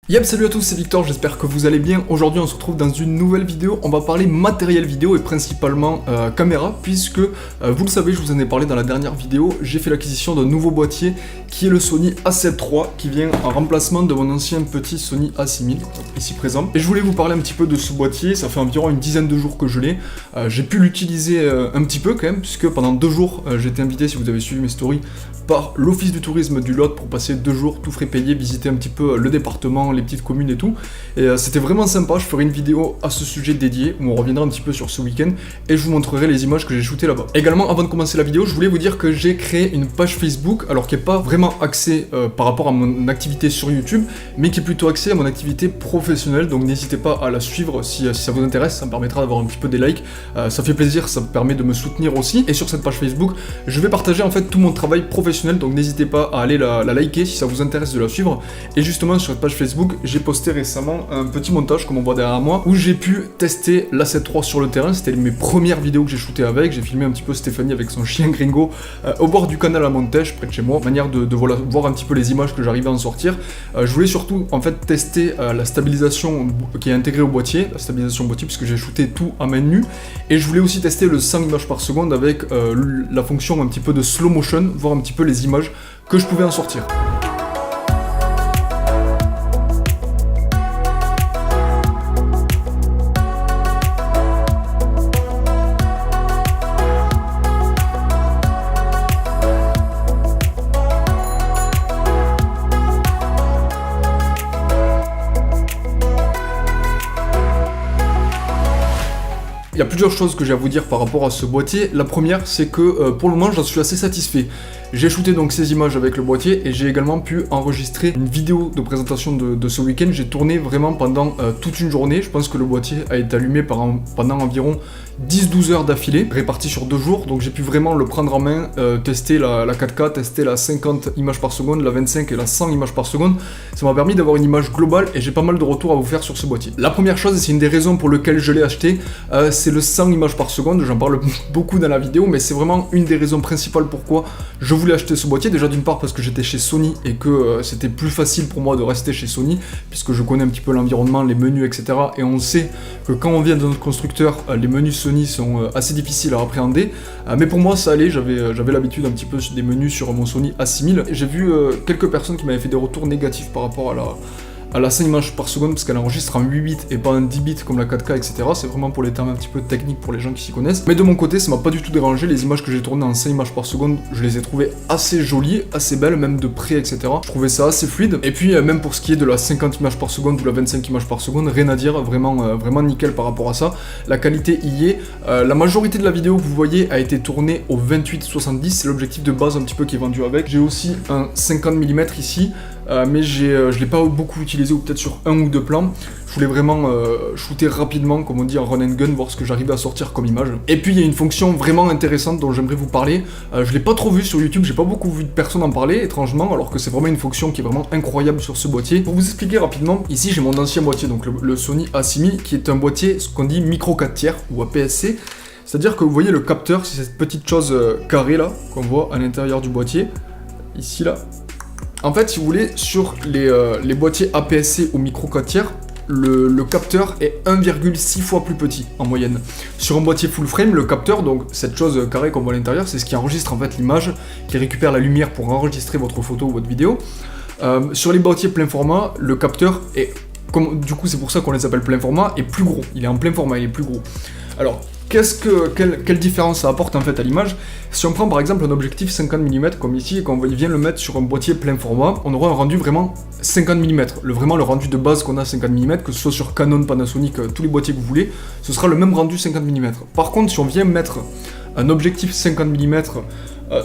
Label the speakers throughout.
Speaker 1: Yep, salut à tous, c'est Victor, j'espère que vous allez bien. Aujourd'hui on se retrouve dans une nouvelle vidéo, on va parler matériel vidéo et principalement caméra, puisque vous le savez, je vous en ai parlé dans la dernière vidéo, j'ai fait l'acquisition d'un nouveau boîtier qui est le Sony A7 III, qui vient en remplacement de mon ancien petit Sony A6000, ici présent. Et je voulais vous parler un petit peu de ce boîtier, ça fait environ une dizaine de jours que je l'ai, j'ai pu l'utiliser un petit peu quand même, puisque pendant 2 jours j'ai été invité, si vous avez suivi mes stories, par l'Office du tourisme du Lot pour passer 2 jours tout frais payé, visiter un petit peu le département, les petites communes et tout. Et c'était vraiment sympa, je ferai une vidéo à ce sujet dédié où on reviendra un petit peu sur ce week-end et je vous montrerai les images que j'ai shootées là-bas. Également, avant de commencer la vidéo, je voulais vous dire que j'ai créé une page Facebook, alors qui n'est pas vraiment axée par rapport à mon activité sur YouTube, mais qui est plutôt axée à mon activité professionnelle, donc n'hésitez pas à la suivre si ça vous intéresse, ça me permettra d'avoir un petit peu des likes, ça fait plaisir, ça me permet de me soutenir aussi. Et sur cette page Facebook, je vais partager en fait tout mon travail professionnel, donc n'hésitez pas à aller la liker si ça vous intéresse de la suivre. Et justement sur cette page Facebook, j'ai posté récemment un petit montage comme on voit derrière moi où j'ai pu tester l'A7 III sur le terrain. C'était mes premières vidéos que j'ai shootées avec, j'ai filmé un petit peu Stéphanie avec son chien Gringo au bord du canal à Montèche près de chez moi, manière de voir un petit peu les images que j'arrivais à en sortir. Je voulais surtout en fait tester la stabilisation qui est intégrée au boîtier, la stabilisation boîtier, puisque j'ai shooté tout à main nue, et je voulais aussi tester le 100 images par seconde avec la fonction un petit peu de slow motion, voir un petit peu les images que je pouvais en sortir. Il y a plusieurs choses que j'ai à vous dire par rapport à ce boîtier. La première, c'est que pour le moment, j'en suis assez satisfait. J'ai shooté donc ces images avec le boîtier et j'ai également pu enregistrer une vidéo de présentation de ce week-end. J'ai tourné vraiment pendant toute une journée. Je pense que le boîtier a été allumé pendant environ 10-12 heures d'affilée, réparties sur 2 jours. Donc j'ai pu vraiment le prendre en main, tester la 4K, tester la 50 images par seconde, la 25 et la 100 images par seconde. Ça m'a permis d'avoir une image globale et j'ai pas mal de retours à vous faire sur ce boîtier. La première chose, et c'est une des raisons pour lesquelles je l'ai acheté, c'est le 100 images par seconde. J'en parle beaucoup dans la vidéo, mais c'est vraiment une des raisons principales pourquoi je voulais acheter ce boîtier. Déjà d'une part parce que j'étais chez Sony et que c'était plus facile pour moi de rester chez Sony, puisque je connais un petit peu l'environnement, les menus, etc. Et on sait que quand on vient de notre constructeur, les menus Sony sont assez difficiles à appréhender. Mais pour moi ça allait, j'avais l'habitude un petit peu des menus sur mon Sony A6000. J'ai vu quelques personnes qui m'avaient fait des retours négatifs par rapport à la 5 images par seconde, parce qu'elle enregistre en 8 bits et pas en 10 bits comme la 4K, etc. C'est vraiment pour les termes un petit peu techniques pour les gens qui s'y connaissent. Mais de mon côté, ça m'a pas du tout dérangé. Les images que j'ai tournées en 5 images par seconde, je les ai trouvées assez jolies, assez belles, même de près, etc. Je trouvais ça assez fluide. Et puis, même pour ce qui est de la 50 images par seconde ou la 25 images par seconde, rien à dire, vraiment nickel par rapport à ça. La qualité y est. La majorité de la vidéo que vous voyez a été tournée au 28-70, c'est l'objectif de base un petit peu qui est vendu avec. J'ai aussi un 50 mm ici. Mais je l'ai pas beaucoup utilisé, ou peut-être sur 1 ou 2 plans. Je voulais vraiment shooter rapidement, comme on dit en run and gun, voir ce que j'arrivais à sortir comme image. Et puis il y a une fonction vraiment intéressante dont j'aimerais vous parler. Je l'ai pas trop vu sur YouTube, j'ai pas beaucoup vu de personnes en parler, étrangement, alors que c'est vraiment une fonction qui est vraiment incroyable sur ce boîtier. Pour vous expliquer rapidement, ici j'ai mon ancien boîtier, donc le Sony A6000, qui est un boîtier, ce qu'on dit micro 4 tiers, ou APS-C. C'est-à-dire que vous voyez le capteur, c'est cette petite chose carrée là, qu'on voit à l'intérieur du boîtier, ici là. En fait, si vous voulez, sur les boîtiers APS-C ou micro 4 tiers, le capteur est 1,6 fois plus petit en moyenne. Sur un boîtier full frame, le capteur, donc cette chose carrée qu'on voit à l'intérieur, c'est ce qui enregistre en fait l'image, qui récupère la lumière pour enregistrer votre photo ou votre vidéo. Sur les boîtiers plein format, le capteur est, du coup c'est pour ça qu'on les appelle plein format, est plus gros. Il est en plein format, il est plus gros. Alors, quelle différence ça apporte en fait à l'image? Si on prend par exemple un objectif 50 mm comme ici et qu'on vient le mettre sur un boîtier plein format, on aura un rendu vraiment 50 mm, vraiment le rendu de base qu'on a 50 mm, que ce soit sur Canon, Panasonic, tous les boîtiers que vous voulez, ce sera le même rendu 50 mm. Par contre, si on vient mettre un objectif 50 mm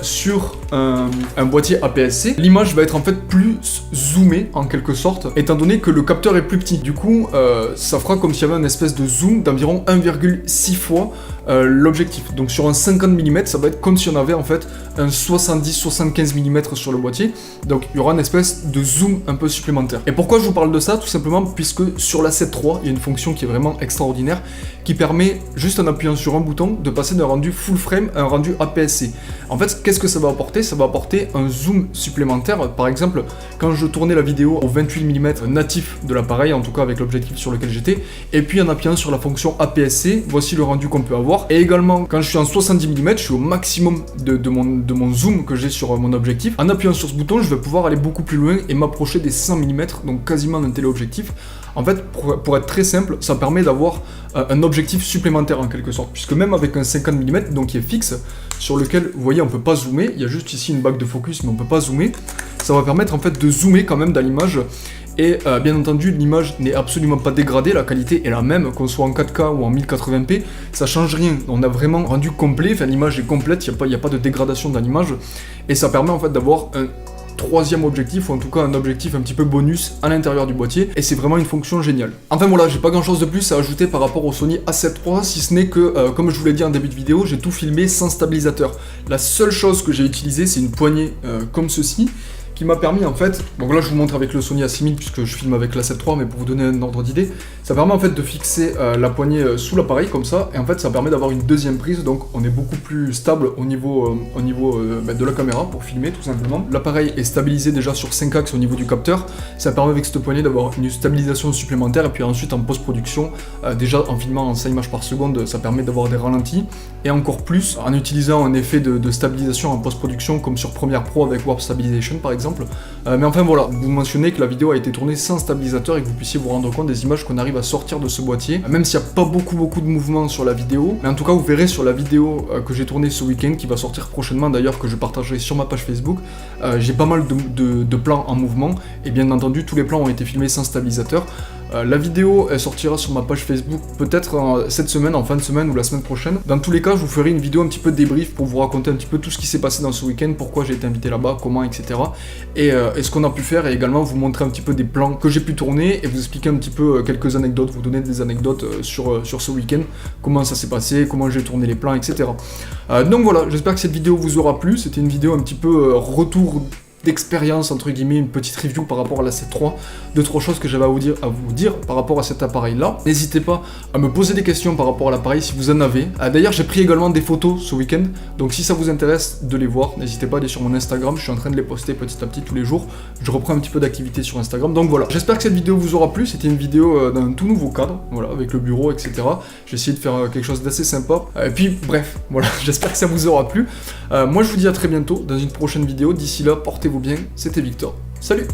Speaker 1: sur un boîtier APS-C, l'image va être en fait plus zoomée en quelque sorte, étant donné que le capteur est plus petit. Du coup, ça fera comme s'il y avait une espèce de zoom d'environ 1,6 fois l'objectif. Donc sur un 50 mm, ça va être comme si on avait en fait un 70-75 mm sur le boîtier. Donc il y aura une espèce de zoom un peu supplémentaire. Et pourquoi je vous parle de ça? Tout simplement puisque sur la 7 III, il y a une fonction qui est vraiment extraordinaire, qui permet, juste en appuyant sur un bouton, de passer d'un rendu full frame à un rendu APS-C. En fait, qu'est-ce que ça va apporter? Ça va apporter un zoom supplémentaire. Par exemple, quand je tournais la vidéo au 28 mm natif de l'appareil, en tout cas avec l'objectif sur lequel j'étais, et puis en appuyant sur la fonction APS-C, voici le rendu qu'on peut avoir. Et également, quand je suis en 70 mm, je suis au maximum de mon zoom que j'ai sur mon objectif. En appuyant sur ce bouton, je vais pouvoir aller beaucoup plus loin et m'approcher des 100 mm, donc quasiment d'un téléobjectif. En fait, pour être très simple, ça permet d'avoir un objectif supplémentaire en quelque sorte, puisque même avec un 50 mm, donc qui est fixe, sur lequel, vous voyez, on peut pas zoomer, il y a juste ici une bague de focus, mais on peut pas zoomer, ça va permettre en fait de zoomer quand même dans l'image. Et bien entendu, l'image n'est absolument pas dégradée, la qualité est la même, qu'on soit en 4K ou en 1080p, ça change rien. On a vraiment rendu complet, enfin l'image est complète, il n'y a pas de dégradation dans l'image, et ça permet en fait d'avoir un troisième objectif, ou en tout cas un objectif un petit peu bonus à l'intérieur du boîtier, et c'est vraiment une fonction géniale. Enfin voilà, j'ai pas grand chose de plus à ajouter par rapport au Sony A7 III, si ce n'est que, comme je vous l'ai dit en début de vidéo, j'ai tout filmé sans stabilisateur. La seule chose que j'ai utilisée, c'est une poignée comme ceci, qui m'a permis en fait, donc là je vous montre avec le Sony A6000 puisque je filme avec l'A7 III, mais pour vous donner un ordre d'idée, ça permet en fait de fixer la poignée sous l'appareil comme ça, et en fait ça permet d'avoir une deuxième prise, donc on est beaucoup plus stable au niveau de la caméra pour filmer tout simplement. L'appareil est stabilisé déjà sur 5 axes au niveau du capteur, ça permet avec cette poignée d'avoir une stabilisation supplémentaire, et puis ensuite en post-production, déjà en filmant en 5 images par seconde, ça permet d'avoir des ralentis, et encore plus en utilisant un effet de stabilisation en post-production comme sur Premiere Pro avec Warp Stabilization par exemple. Mais enfin voilà, vous mentionnez que la vidéo a été tournée sans stabilisateur et que vous puissiez vous rendre compte des images qu'on arrive à sortir de ce boîtier, même s'il n'y a pas beaucoup de mouvements sur la vidéo, mais en tout cas vous verrez sur la vidéo que j'ai tournée ce week-end, qui va sortir prochainement d'ailleurs, que je partagerai sur ma page Facebook, j'ai pas mal de plans en mouvement, et bien entendu tous les plans ont été filmés sans stabilisateur. La vidéo elle sortira sur ma page Facebook peut-être cette semaine, en fin de semaine ou la semaine prochaine. Dans tous les cas, je vous ferai une vidéo un petit peu débrief pour vous raconter un petit peu tout ce qui s'est passé dans ce week-end, pourquoi j'ai été invité là-bas, comment, etc. Et ce qu'on a pu faire, et également vous montrer un petit peu des plans que j'ai pu tourner et vous expliquer un petit peu quelques anecdotes, vous donner des anecdotes sur ce week-end, comment ça s'est passé, comment j'ai tourné les plans, etc. Donc voilà, j'espère que cette vidéo vous aura plu. C'était une vidéo un petit peu retour d'expérience, entre guillemets, une petite review par rapport à la 7 III, 2-3 choses que j'avais à vous dire par rapport à cet appareil là. N'hésitez pas à me poser des questions par rapport à l'appareil si vous en avez. D'ailleurs j'ai pris également des photos ce week-end, donc si ça vous intéresse de les voir, n'hésitez pas à aller sur mon Instagram, je suis en train de les poster petit à petit tous les jours, je reprends un petit peu d'activité sur Instagram, donc voilà. J'espère que cette vidéo vous aura plu, c'était une vidéo d'un tout nouveau cadre, voilà, avec le bureau, etc. J'ai essayé de faire quelque chose d'assez sympa, et puis bref, voilà, j'espère que ça vous aura plu. Moi je vous dis à très bientôt dans une prochaine vidéo, d'ici là, portez-vous bien, c'était Victor, salut!